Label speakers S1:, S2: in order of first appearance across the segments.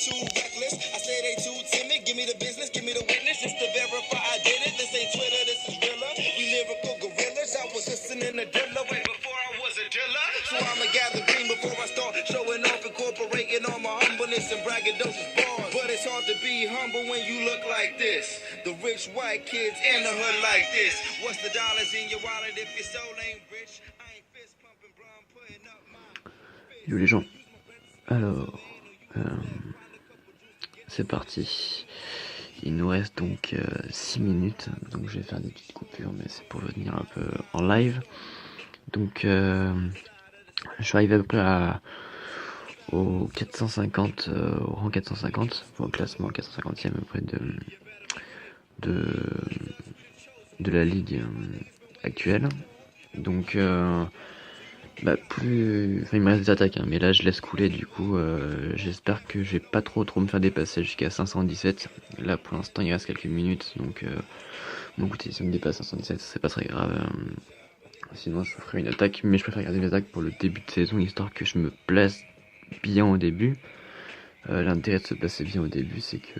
S1: too reckless. I say they too timid. Give me the business, give me the witness, just to verify I did it. This ain't Twitter, this is realer. We lyrical gorillas. I was listening to Dilla way before I was a dealer. So I'ma gather green before I start showing off, incorporating all my humbleness and braggadocious bars. But it's hard to be humble when you look like this. The rich white kids in the hood like this. What's the dollars in your wallet if your soul ain't rich? I ain't fist pumping, bro, I'm putting up my...
S2: Yo les gens, alors c'est parti. Il nous reste donc 6 minutes, donc je vais faire des petites coupures, mais c'est pour venir un peu en live. Donc je suis arrivé à peu près au 450, au rang 450, au classement 450e à peu près de la ligue actuelle. Donc il me reste des attaques, hein, mais là je laisse couler, du coup j'espère que je vais pas trop me faire dépasser jusqu'à 517. Là pour l'instant il reste quelques minutes, donc bon écoutez, si on me dépasse 517 c'est pas très grave, sinon je ferai une attaque, mais je préfère garder mes attaques pour le début de saison, histoire que je me place bien au début. L'intérêt de se placer bien au début, c'est que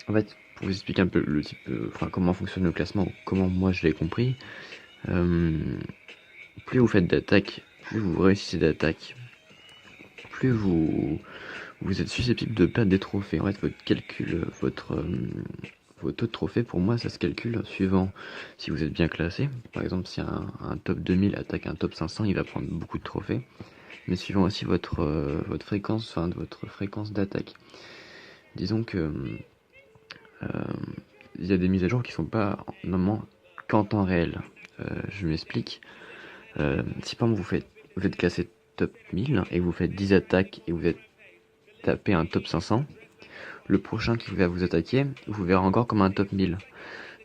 S2: en fait, pour vous expliquer un peu le type, comment fonctionne le classement, comment moi je l'ai compris, plus vous faites d'attaques, plus vous réussissez d'attaques, plus vous êtes susceptible de perdre des trophées. En fait, votre calcul, vos taux de trophées, pour moi, ça se calcule suivant si vous êtes bien classé. Par exemple, si un top 2000 attaque un top 500, il va prendre beaucoup de trophées. Mais suivant aussi votre fréquence d'attaque. Disons que il y a des mises à jour qui sont pas normalement qu'en temps réel. Je m'explique. Si par exemple vous êtes classé top 1000 et vous faites 10 attaques et vous êtes tapé un top 500, le prochain qui va vous attaquer vous verra encore comme un top 1000.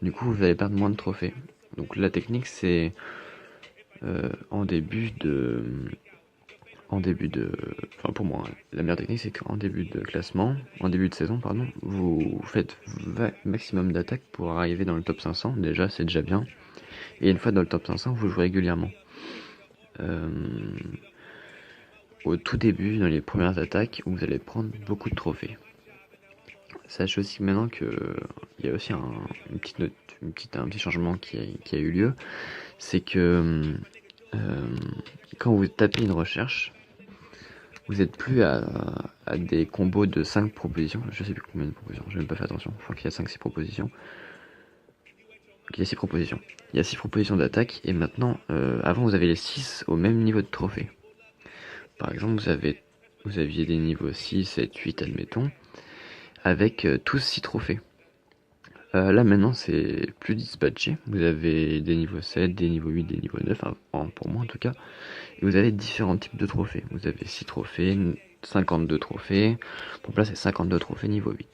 S2: Du coup vous allez perdre moins de trophées. Donc la technique c'est pour moi, la meilleure technique c'est qu'en début de classement, en début de saison pardon, vous faites maximum d'attaques pour arriver dans le top 500, déjà c'est déjà bien. Et une fois dans le top 500, vous jouez régulièrement. Au tout début, dans les premières attaques, vous allez prendre beaucoup de trophées. Sachez aussi maintenant que il y a aussi un petit changement qui a eu lieu, c'est que quand vous tapez une recherche, vous n'êtes plus à des combos de 5 propositions, je sais plus combien de propositions, j'ai même pas fait attention, je crois qu'il y a 5-6 propositions. Il y a 6 propositions. Il y a 6 propositions d'attaque, et maintenant, avant vous avez les 6 au même niveau de trophée. Par exemple, vous aviez des niveaux 6, 7, 8, admettons, avec tous 6 trophées. Là maintenant c'est plus dispatché, vous avez des niveaux 7, des niveaux 8, des niveaux 9, pour moi en tout cas, et vous avez différents types de trophées. Vous avez 6 trophées, 52 trophées, donc là c'est 52 trophées niveau 8.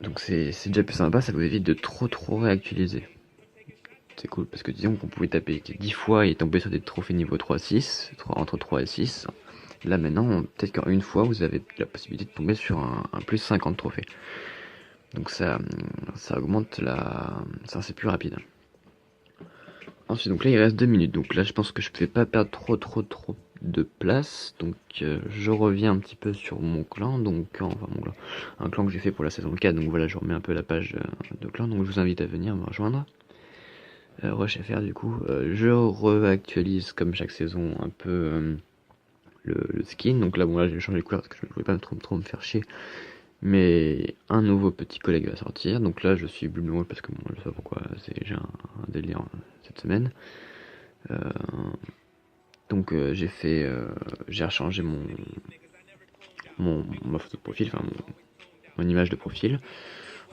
S2: Donc c'est déjà plus sympa, ça vous évite de trop réactualiser. C'est cool, parce que disons qu'on pouvait taper 10 fois et tomber sur des trophées niveau 3-6, entre 3 et 6. Là maintenant, peut-être qu'en une fois, vous avez la possibilité de tomber sur un plus 50 trophées. Donc ça augmente ça c'est plus rapide. Ensuite, donc là il reste 2 minutes, donc là je pense que je ne vais pas perdre trop de place. Donc je reviens un petit peu sur mon clan, un clan que j'ai fait pour la saison 4, donc voilà, je remets un peu la page de clan, donc je vous invite à venir me rejoindre. Rush.fr du coup, je réactualise comme chaque saison un peu le skin, donc là bon là j'ai changé de couleur parce que je ne voulais pas trop me faire chier, mais un nouveau petit collègue va sortir, donc là je suis bleu rouge parce que bon, je sais pas pourquoi, j'ai un délire cette semaine. Donc j'ai rechangé ma photo de profil, enfin mon image de profil.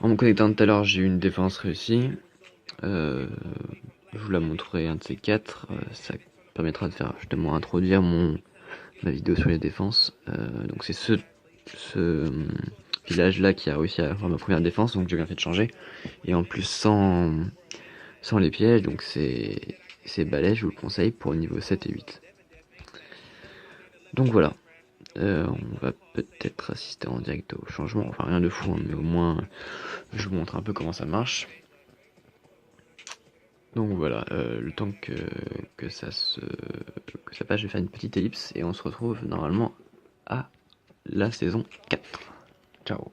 S2: En me connectant tout à l'heure, j'ai eu une défense réussie. Je vous la montrerai un de ces quatre. Ça permettra de faire justement introduire ma vidéo sur les défenses. Donc c'est ce village là qui a réussi à avoir ma première défense, donc j'ai bien fait de changer. Et en plus sans les pièges, donc c'est balai, je vous le conseille pour le niveau 7 et 8. Donc voilà. On va peut-être assister en direct au changement, enfin rien de fou, hein, mais au moins je vous montre un peu comment ça marche. Donc voilà, le temps que ça passe, je vais faire une petite ellipse et on se retrouve normalement à la saison 4. Ciao.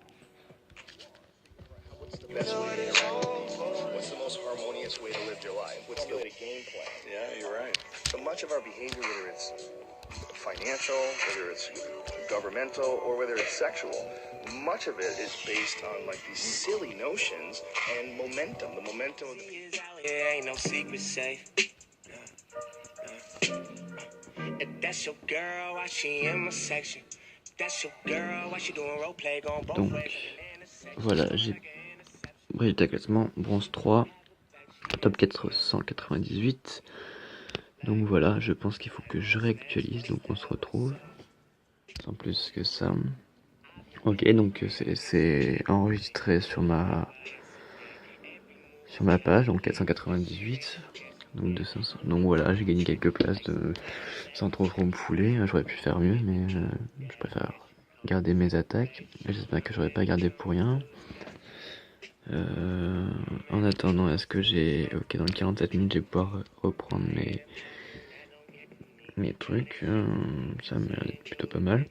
S1: What's the best way to interact with people? What's the most harmonious way to live your life? What's the game plan?
S3: Yeah, you're right.
S1: So much of our behavior, whether it's financial, whether it's governmental, or whether it's sexual, much of it is based on like these silly notions and momentum. The momentum of the
S4: It ain't no secret safe. If that's your girl, why she in my section? If that's your girl, why she doing role play going both
S2: Donc
S4: ways?
S2: voilà, j'ai résultat classement, bronze 3, top 498. Donc voilà, je pense qu'il faut que je réactualise, donc on se retrouve, sans plus que ça. Ok, donc c'est enregistré sur ma page, donc 498, donc 200. Donc voilà, j'ai gagné quelques places sans trop me fouler. J'aurais pu faire mieux, mais je préfère garder mes attaques. J'espère que j'aurais pas gardé pour rien. En attendant, est-ce que j'ai... Ok, dans les 47 minutes, je vais pouvoir reprendre mes trucs. Ça m'a l'air d'être plutôt pas mal.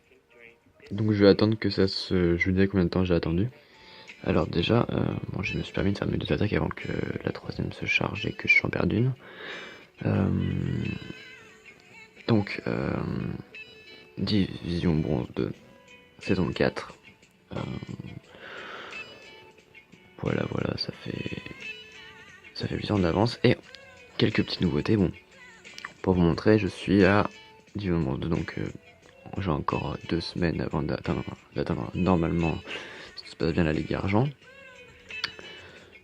S2: Donc je vais attendre que ça se... Je vous dis combien de temps j'ai attendu. Alors déjà, bon, je me suis permis de faire mes 2 attaques avant que la troisième se charge et que je s'en perde une. Donc, Division Bronze 2, saison 4. Voilà, ça fait plaisir en avance. Et quelques petites nouveautés. Bon, pour vous montrer, je suis à Division Bronze 2, donc j'ai encore 2 semaines avant d'atteindre normalement, si tout se passe bien, la Ligue Argent.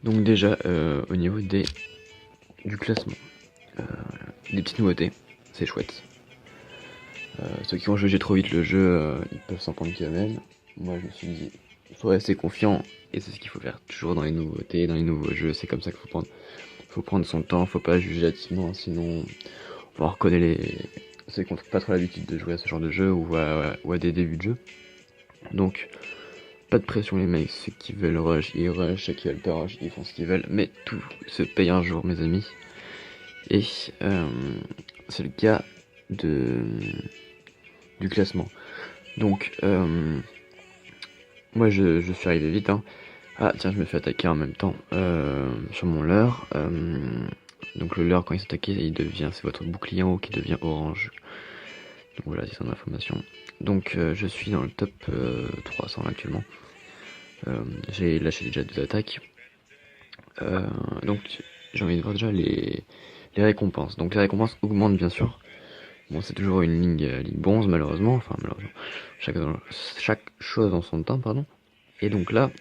S2: Donc déjà, au niveau du classement, des petites nouveautés, c'est chouette. Ceux qui ont jugé trop vite le jeu, ils peuvent s'en prendre qu'eux-mêmes. Moi je me suis dit, il faut rester confiant, et c'est ce qu'il faut faire toujours dans les nouveautés, dans les nouveaux jeux, c'est comme ça qu'il faut prendre son temps, faut pas juger hâtivement, sinon on va reconnaître ceux qui n'ont pas trop l'habitude de jouer à ce genre de jeu ou à des débuts de jeu. Donc pas de pression les mecs, ceux qui veulent rush, ils rush, ceux qui veulent pas rush, ils font ce qu'ils veulent, mais tout se paye un jour mes amis. Et c'est le cas du classement. Donc moi je suis arrivé vite hein. Ah tiens, je me fais attaquer en même temps sur mon leurre. Donc le leurre quand il s'attaque, c'est votre bouclier en haut qui devient orange. Donc voilà, c'est son information. Donc je suis dans le top 300 actuellement. J'ai lâché déjà 2 attaques. Donc j'ai envie de voir déjà les récompenses. Donc les récompenses augmentent bien sûr. Bon, c'est toujours une ligne bronze malheureusement. Enfin malheureusement. Chaque chose en son temps, pardon. Et donc là,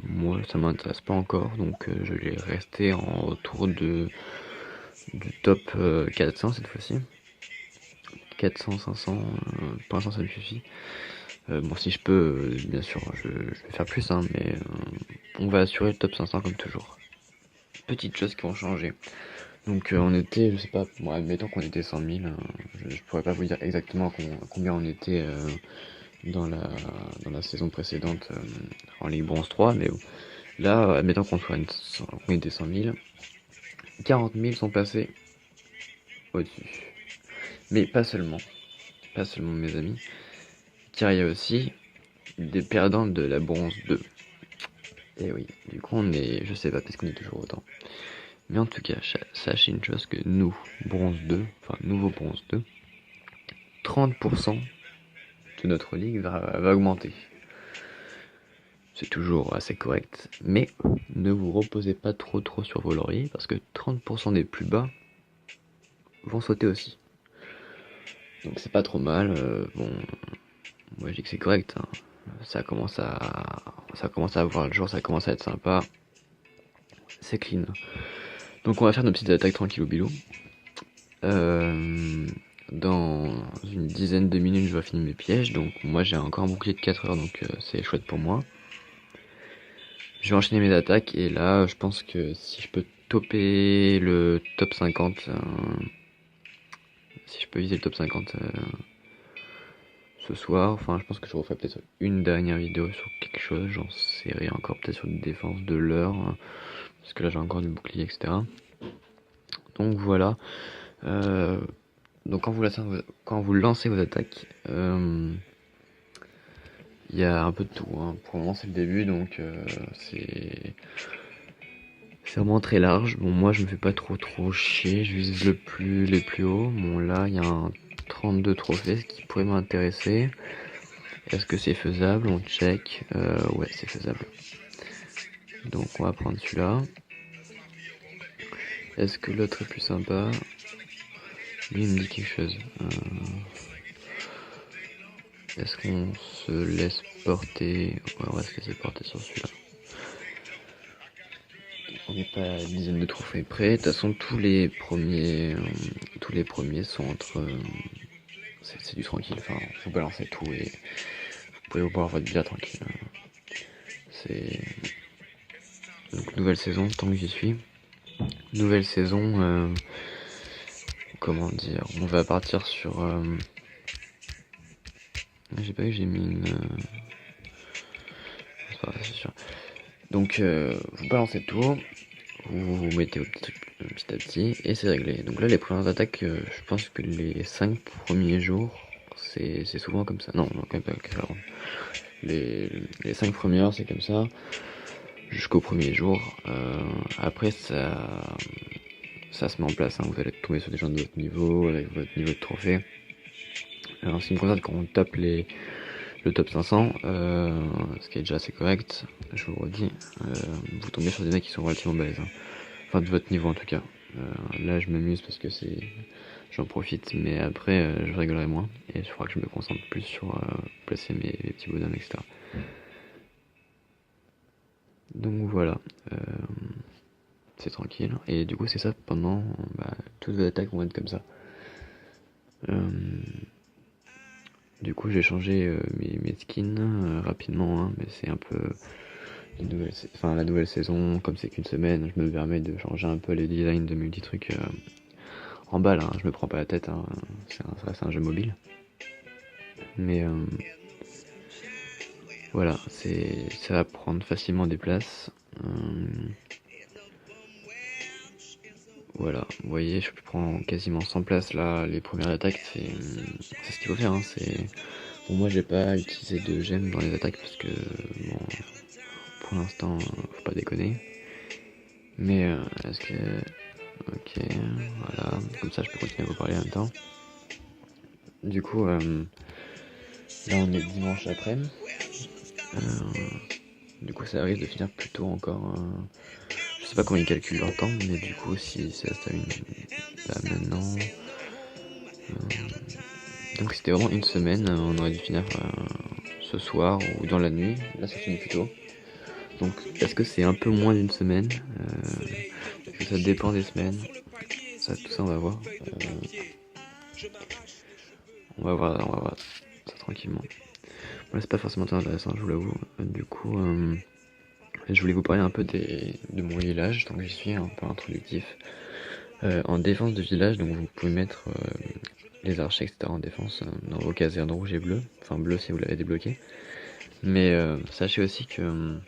S2: moi ça m'intéresse pas encore. Donc je vais rester en retour du top 400 cette fois-ci. 400, 500, pour l'instant ça me suffit. Bon, si je peux, bien sûr, je vais faire plus, hein, mais on va assurer le top 500 comme toujours. Petites choses qui ont changé. Donc on était, je sais pas, bon, admettons qu'on était 100 000, je pourrais pas vous dire exactement combien on était dans la saison précédente en Ligue Bronze 3, mais bon, là, admettons qu'on était 100 000, 40 000 sont passés au-dessus. Mais pas seulement mes amis, car il y a aussi des perdants de la bronze 2. Et oui, du coup on est, je sais pas parce qu'on est toujours autant. Mais en tout cas, sachez une chose que nous, bronze 2, enfin nouveau bronze 2, 30% de notre ligue va augmenter. C'est toujours assez correct, mais ne vous reposez pas trop sur vos lauriers, parce que 30% des plus bas vont sauter aussi. Donc c'est pas trop mal, bon, moi je dis que c'est correct, hein. Ça commence à voir le jour, ça commence à être sympa, c'est clean. Donc on va faire nos petites attaques tranquillou bilou. Dans une dizaine de minutes je vais finir mes pièges, donc moi j'ai encore un bouclier de 4 heures, donc c'est chouette pour moi. Je vais enchaîner mes attaques, et là je pense que si je peux toper le top 50, si je peux viser le top 50 ce soir, enfin je pense que je referai peut-être une dernière vidéo sur quelque chose, j'en sais rien encore, peut-être sur une défense de l'heure, parce que là j'ai encore du bouclier, etc. Donc voilà. Donc quand vous lancez vos attaques, il y a un peu de tout, hein. Pour le moment c'est le début, donc c'est vraiment très large. Bon, moi je me fais pas trop chier, je vise les plus hauts. Bon, là il y a un 32 trophées, ce qui pourrait m'intéresser. Est-ce que c'est faisable? On check. Ouais, c'est faisable. Donc on va prendre celui-là. Est-ce que l'autre est plus sympa? Lui il me dit quelque chose. Est-ce qu'on se laisse porter? Ouais, on va se laisser porter sur celui-là. On n'est pas à une dizaine de trophées près. De toute façon, tous les premiers sont entre. C'est du tranquille. Enfin, faut balancer tout et vous pouvez voir votre vie tranquille. C'est donc nouvelle saison. Tant que j'y suis, nouvelle saison. Comment dire? On va partir sur. J'ai pas vu, j'ai mis une. C'est sûr. Donc, vous balancez tout. Vous mettez vos petits trucs petit à petit et c'est réglé. Donc là les premières attaques, je pense que les 5 premiers jours c'est souvent comme ça. Non, quand même pas clairement. Les 5 premières c'est comme ça jusqu'au premier jour. Après ça se met en place, hein. Vous allez tomber sur des gens de votre niveau avec votre niveau de trophée. En ce qui me concerne, quand on tape le top 500, ce qui est déjà assez correct, je vous le redis, vous tombez sur des mecs qui sont relativement balèzes, hein. Enfin de votre niveau en tout cas. Là je m'amuse parce que j'en profite, mais après je rigolerai moins et il faudra que je me concentre plus sur placer mes petits bonhommes, etc. Donc voilà, c'est tranquille. Et du coup c'est ça pendant toutes les attaques vont être comme ça. Du coup j'ai changé mes skins rapidement, hein, mais c'est un peu la nouvelle saison, comme c'est qu'une semaine, je me permets de changer un peu les designs de mes petits trucs en balle, hein. Je me prends pas la tête, hein. Ça reste un jeu mobile. Mais voilà, ça va prendre facilement des places. Voilà, vous voyez, je prends quasiment 100 places là, les premières attaques, c'est ce qu'il faut faire, hein. Bon, moi j'ai pas utilisé de gemmes dans les attaques parce que bon, pour l'instant faut pas déconner. Mais est-ce que... Ok, voilà, comme ça je peux continuer à vous parler en même temps. Du coup, là on est dimanche après-midi. Du coup ça arrive de finir plus tôt encore. Je sais pas comment ils calculent leur temps, mais du coup si ça se termine là maintenant... donc c'était vraiment une semaine, on aurait dû finir ce soir ou dans la nuit. Là ça finit plus tôt. Donc est-ce que c'est un peu moins d'une semaine? Est-ce que ça dépend des semaines? Tout ça on va voir. On va voir ça tranquillement. Voilà, c'est pas forcément très intéressant, je vous l'avoue. Du coup, je voulais vous parler un peu de mon village, donc j'y suis un peu introductif. En défense de village, donc vous pouvez mettre les archers, etc. en défense dans vos casernes rouge et bleu. Enfin bleu si vous l'avez débloqué. Mais sachez aussi que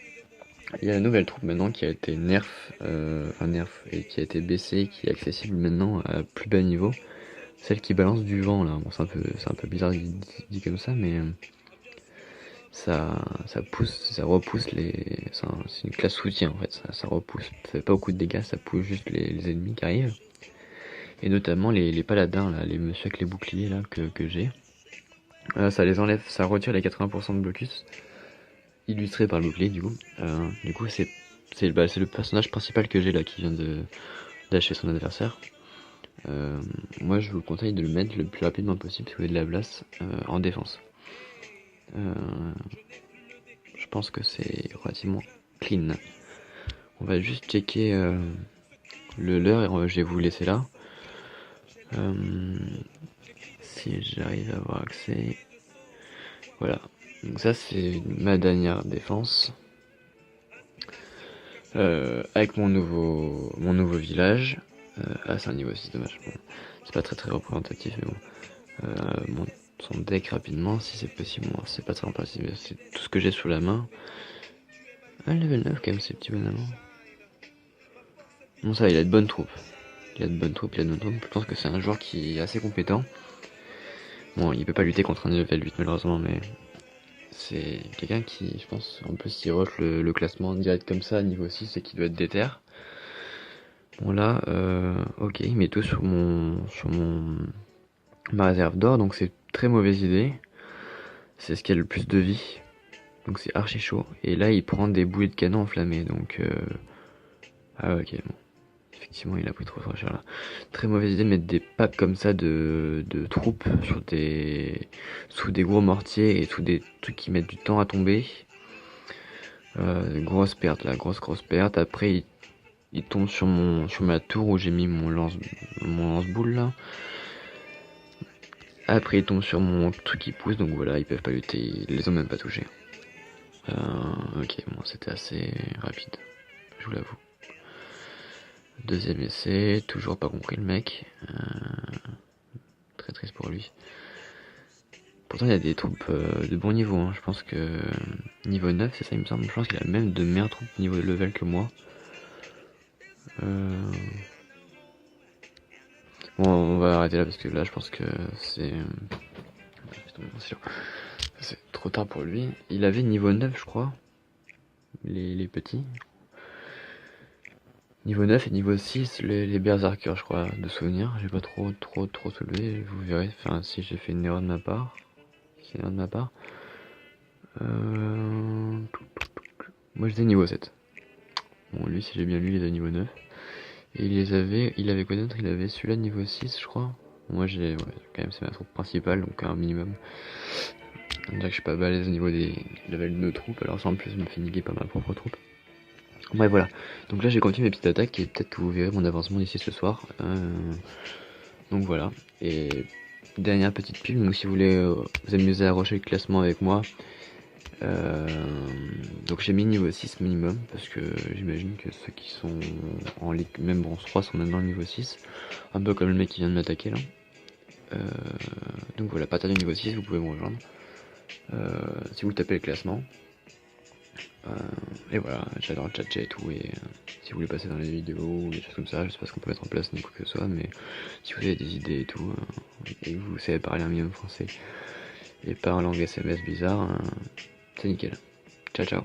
S2: il y a une nouvelle troupe maintenant qui a été nerf et qui a été baissée, qui est accessible maintenant à plus bas niveau. Celle qui balance du vent là. Bon, c'est un peu bizarre dit comme ça, mais ça repousse c'est une classe soutien en fait. Ça repousse, ça fait pas beaucoup de dégâts, ça pousse juste les ennemis qui arrivent. Et notamment les paladins là, les monsieur avec les boucliers là que j'ai. Ça les enlève, ça retire les 80% de blocus. Illustré par le bouclier du coup. Du coup c'est le personnage principal que j'ai là qui vient d'achever son adversaire. Moi je vous conseille de le mettre le plus rapidement possible si vous avez de la place en défense. Je pense que c'est relativement clean. On va juste checker le leurre et je vais vous laisser là. Si j'arrive à avoir accès. Voilà. Donc ça c'est ma dernière défense. Avec mon nouveau village. C'est un niveau 6, dommage. Bon, c'est pas très représentatif, mais bon. Son deck rapidement, si c'est possible. Bon, c'est pas très représentatif, c'est tout ce que j'ai sous la main. Level 9 quand même, ces petits bonhommes. Bon ça, il a de bonnes troupes. Il a de bonnes troupes, il a de bonnes troupes. Je pense que c'est un joueur qui est assez compétent. Bon, il peut pas lutter contre un level 8 malheureusement, mais c'est quelqu'un qui, je pense, en plus, s'il rush le classement direct comme ça, niveau 6, c'est qu'il doit être déter. Bon là, ok, il met tout sur ma réserve d'or, donc c'est très mauvaise idée. C'est ce qui a le plus de vie, donc c'est archi chaud. Et là, il prend des bouées de canon enflammées, donc ah ok, bon. Effectivement, il a pris trop cher là. Très mauvaise idée de mettre des packs comme ça de troupes sous des gros mortiers et sous des trucs qui mettent du temps à tomber. Grosse perte là, grosse perte. Après, il tombe sur ma tour où j'ai mis mon lance-boule là. Après, il tombe sur mon truc qui pousse, donc voilà, ils peuvent pas lutter, ils les ont même pas touchés. Ok, bon, c'était assez rapide, je vous l'avoue. Deuxième essai, toujours pas compris le mec. Très triste pour lui. Pourtant, il y a des troupes de bon niveau, hein. Je pense que niveau 9, c'est ça, il me semble. Je pense qu'il a même de meilleures troupes niveau level que moi. Bon, on va arrêter là parce que là, je pense que c'est trop tard pour lui. Il avait niveau 9, je crois. Les petits. Niveau 9 et niveau 6, les berserkers, je crois, de souvenir. J'ai pas trop soulevé, vous verrez. Enfin, si j'ai fait une erreur de ma part. C'est une erreur de ma part. Moi, j'étais niveau 7. Bon, lui, si j'ai bien lu, il était niveau 9. Et il avait quoi d'autre? Il avait celui-là niveau 6, je crois. Moi, ouais, quand même, c'est ma troupe principale, donc un minimum. On dirait que je suis pas balèze au niveau des levels de troupes, alors ça en plus, je me fais niquer par ma propre troupe. Bref, voilà. Donc là, j'ai continué mes petites attaques et peut-être que vous verrez mon avancement d'ici ce soir. Donc voilà. Et dernière petite pub, donc si vous voulez vous amuser à rusher le classement avec moi, donc j'ai mis niveau 6 minimum, parce que j'imagine que ceux qui sont en ligue, même bronze 3, sont maintenant niveau 6. Un peu comme le mec qui vient de m'attaquer là. Donc voilà, partir du niveau 6, vous pouvez me rejoindre. Si vous tapez le classement. Et voilà, j'adore le chat et tout, et si vous voulez passer dans les vidéos ou des choses comme ça, je sais pas ce qu'on peut mettre en place ni quoi que ce soit, mais si vous avez des idées et tout, et que vous savez parler un minimum français, et pas en langue SMS bizarre, c'est nickel. Ciao ciao.